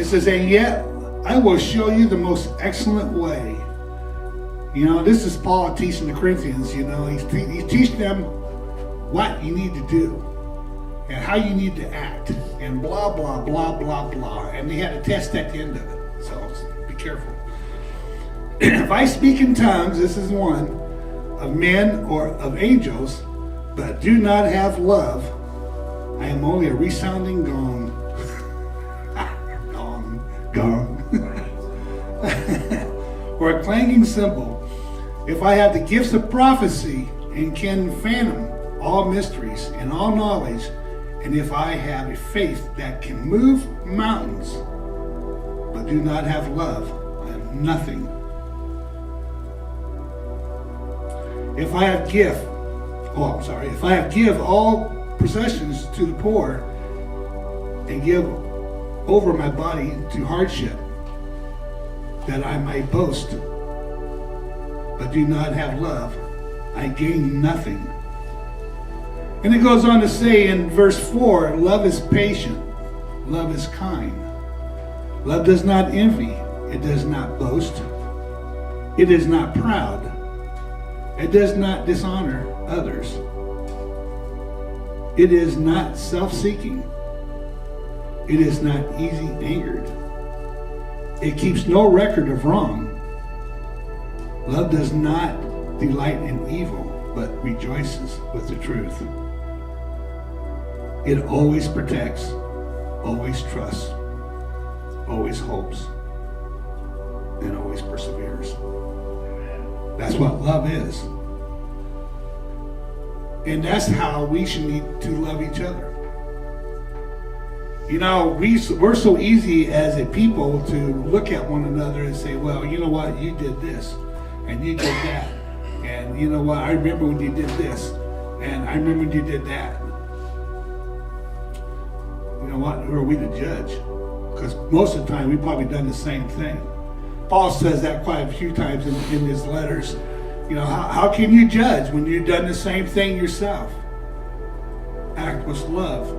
says, and yet I will show you the most excellent way. You know, this is Paul teaching the Corinthians. You know, he's teaching them what you need to do and how you need to act and blah, blah, blah, blah, blah. And they had a test at the end of it. So be careful. If I speak in tongues, this is one, of men or of angels, but do not have love, I am only a resounding gong. Gong. Or a clanging cymbal. If I have the gifts of prophecy and can fathom all mysteries and all knowledge, and if I have a faith that can move mountains, but do not have love, I am nothing. If I have if I have give all possessions to the poor and give over my body to hardship, that I might boast, but do not have love, I gain nothing. And it goes on to say in verse 4, love is patient, love is kind. Love does not envy, it does not boast, it is not proud, it does not dishonor others, it is not self-seeking, it is not easy angered, it keeps no record of wrong. Love does not delight in evil, but rejoices with the truth. It always protects, always trusts, always hopes, and always perseveres. That's what love is. And that's how we should need to love each other. You know, we're so easy as a people to look at one another and say, well, you know what, you did this, and you did that. And you know what, I remember when you did this, and I remember when you did that. You know what, who are we to judge? Because most of the time, we've probably done the same thing. Paul says that quite a few times in his letters. You know, how can you judge when you've done the same thing yourself? Act with love.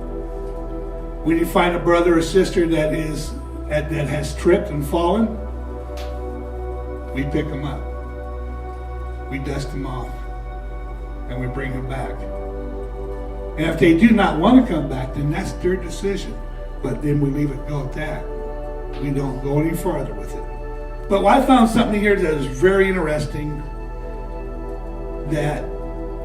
When you find a brother or sister that has tripped and fallen, we pick them up. We dust them off. And we bring them back. And if they do not want to come back, then that's their decision. But then we leave it go at that. We don't go any farther with it. But I found something here that is very interesting that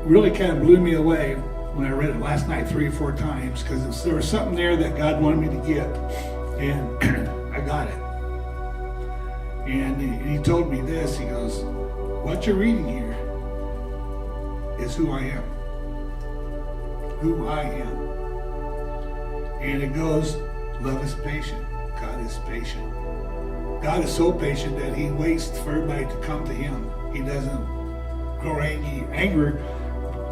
really kind of blew me away when I read it last night 3 or 4 times, because there was something there that God wanted me to get, and I got it. And he told me this. He goes, what you're reading here is who I am. Who I am. And it goes, love is patient. God is patient. God is so patient that he waits for everybody to come to him. He doesn't grow angry,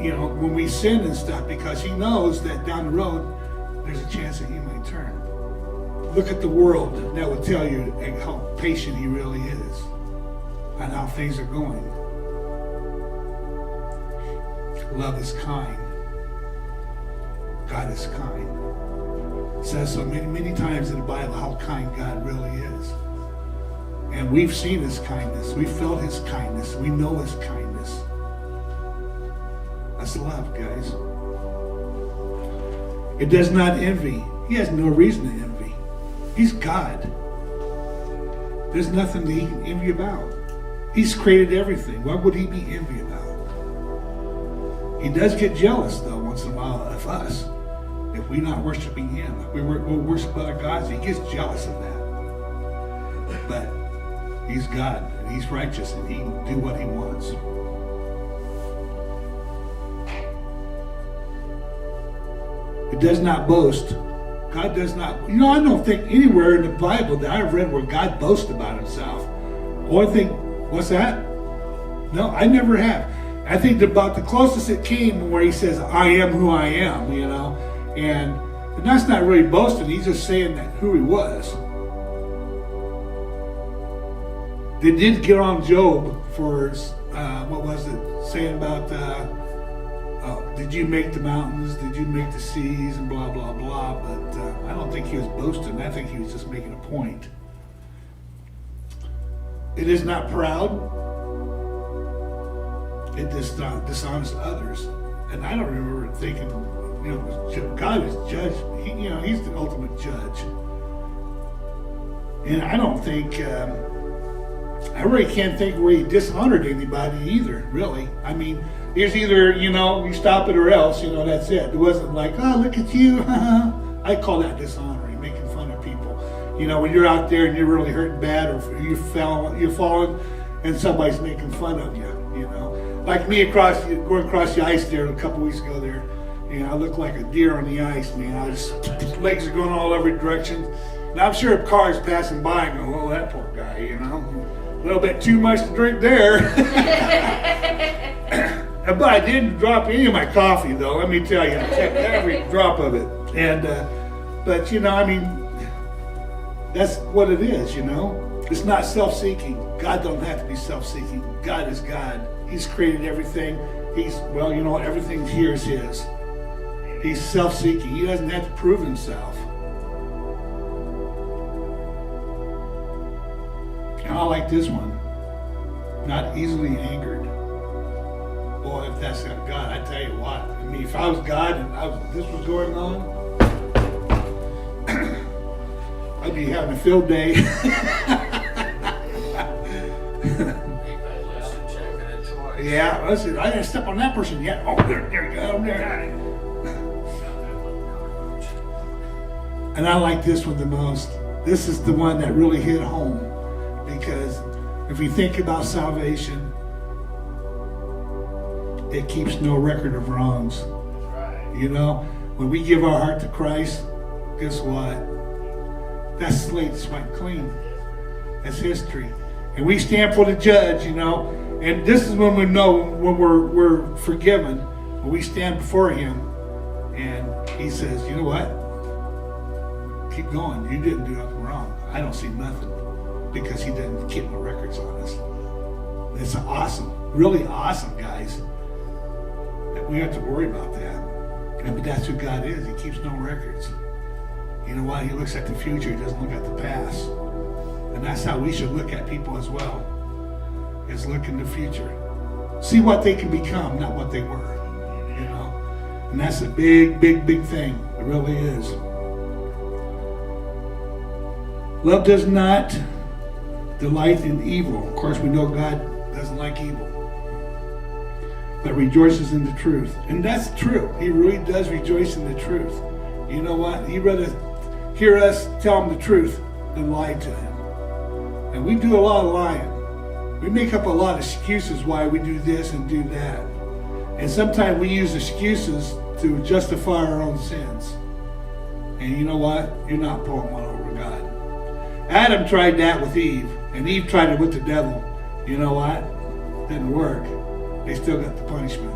you know, when we sin and stuff, because he knows that down the road there's a chance that he might turn. Look at the world. That will tell you how patient he really is and how things are going. Love is kind. God is kind. It says so many times in the Bible how kind God really is. And we've seen his kindness. We felt his kindness. We know his kindness. That's love, guys. It does not envy. He has no reason to envy. He's God. There's nothing that he can envy about. He's created everything. What would he be envy about? He does get jealous, though, once in a while of us. If we're not worshiping him, if we worship other gods, he gets jealous of that. But he's God, and he's righteous, and he can do what he wants. It does not boast. God does not. You know, I don't think anywhere in the Bible that I've read where God boasts about himself. Or I think, what's that? No, I never have. I think about the closest it came where he says, I am who I am, you know. And that's not really boasting. He's just saying that who he was. They did get on Job for, what was it, saying about did you make the mountains? Did you make the seas? And blah, blah, blah. But I don't think he was boasting. I think he was just making a point. It is not proud. It dishonors others. And I don't remember thinking, God is judge. He's the ultimate judge. And I don't think, I really can't think where he dishonored anybody either, really. I mean, there's either, you stop it or else, that's it. It wasn't like, oh, look at you. I call that dishonoring, making fun of people. When you're out there and you're really hurting bad, or you're falling and somebody's making fun of you, Like me going across the ice there a couple weeks ago there. I look like a deer on the ice, man. Legs are going all every direction. And I'm sure if cars passing by and go, oh, that poor guy, a little bit too much to drink there. But I didn't drop any of my coffee, though. Let me tell you, I checked every drop of it. And, but that's what it is, It's not self-seeking. God don't have to be self-seeking. God is God. He's created everything. Everything here is His. He's self-seeking. He doesn't have to prove Himself. And I like this one. Not easily angered. Boy, if that's not God, I tell you what. I mean, if I was God and this was going on, I'd be having a field day. Yeah, listen, I didn't step on that person yet. Oh, there you go, there. And I like this one the most. This is the one that really hit home. Because if we think about salvation, it keeps no record of wrongs. When we give our heart to Christ, guess what? That slate's wiped clean. That's history. And we stand for the judge, And this is when we know when we're forgiven. When we stand before Him and He says, you know what? Keep going. You didn't do nothing wrong. I don't see nothing. Because He didn't keep no records on us. It's awesome. Really awesome, guys. That we have to worry about that. But that's who God is. He keeps no records. You know what? He looks at the future. He doesn't look at the past. And that's how we should look at people as well. Is look in the future. See what they can become, not what they were. And that's a big, big, big thing. It really is. Love does not delight in evil. Of course, we know God doesn't like evil. But rejoices in the truth. And that's true. He really does rejoice in the truth. You know what? He'd rather hear us tell Him the truth than lie to Him. And we do a lot of lying. We make up a lot of excuses why we do this and do that. And sometimes we use excuses to justify our own sins. And you know what? You're not pulling one over God. Adam tried that with Eve, and Eve tried it with the devil. You know what? Didn't work. They still got the punishment.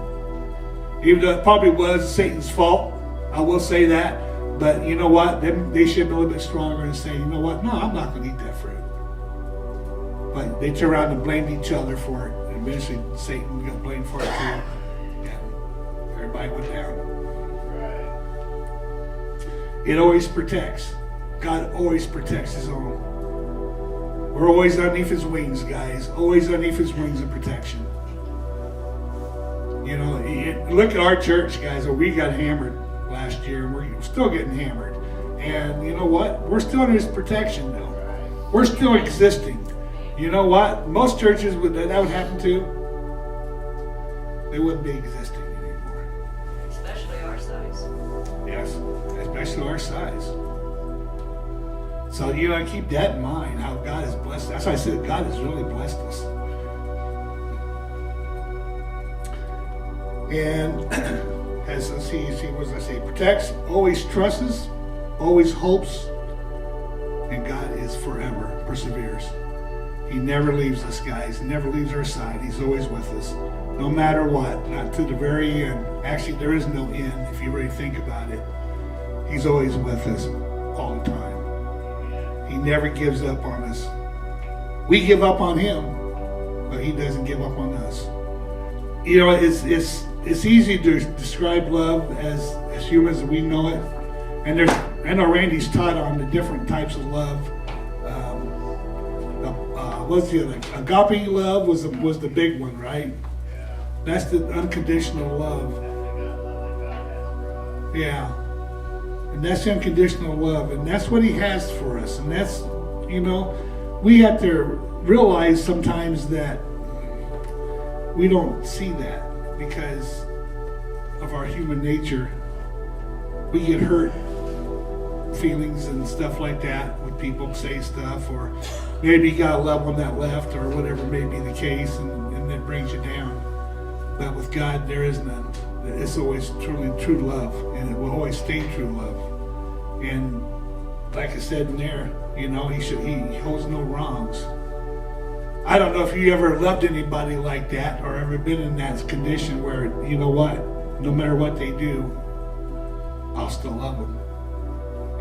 Even though it probably was Satan's fault, I will say that. But you know what? They should be a little bit stronger and say, you know what? No, I'm not going to eat that fruit. But they turned around and blamed each other for it. And eventually Satan got blamed for it too. Yeah. Everybody went down. It always protects. God always protects His own. We're always underneath His wings, guys. Always underneath His wings of protection. Look at our church, guys. We got hammered last year, and we're still getting hammered. And you know what? We're still under His protection now. We're still existing. You know what? Most churches that would happen to, they wouldn't be existing anymore. Especially our size. Yes, especially our size. So keep that in mind, how God has blessed us. That's why I said God has really blessed us. And as he what does I say? Protects, always trusts, always hopes, and God is forever, perseveres. He never leaves us, guys. He never leaves our side. He's always with us, no matter what, not to the very end. Actually, there is no end if you really think about it. He's always with us all the time. He never gives up on us. We give up on Him, but He doesn't give up on us. It's it's easy to describe love as humans as we know it. And I know Randy's taught on the different types of love. What's the other? Agape love was the big one, right? That's the unconditional love. Yeah. And that's unconditional love. And that's what he has for us. And that's, we have to realize sometimes that we don't see that because of our human nature. We get hurt feelings and stuff like that when people say stuff, or maybe you got a loved one that left, or whatever may be the case, and that brings you down. But with God, there is none. It's always truly true love, and it will always stay true love. And like I said in there, he holds no wrongs. I don't know if you ever loved anybody like that, or ever been in that condition where, you know what, no matter what they do, I'll still love them.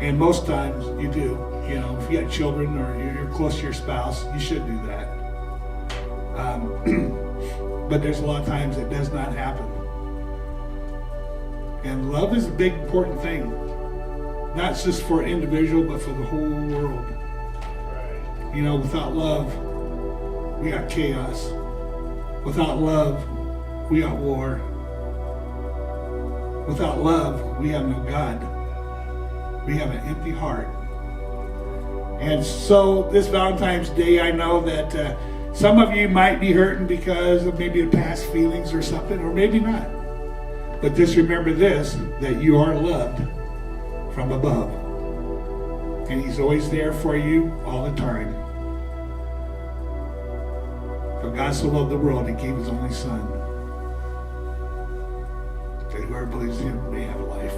And most times you do. If you got children or you're close to your spouse, you should do that. But there's a lot of times it does not happen. And love is a big, important thing. Not just for an individual, but for the whole world. Without love, we got chaos. Without love, we got war. Without love, we have no God. We have an empty heart. And so this Valentine's Day, I know that some of you might be hurting because of maybe the past feelings or something, or maybe not. But just remember this, that you are loved from above. And he's always there for you all the time. For God so loved the world, he gave his only son, that whoever believes in him may have life.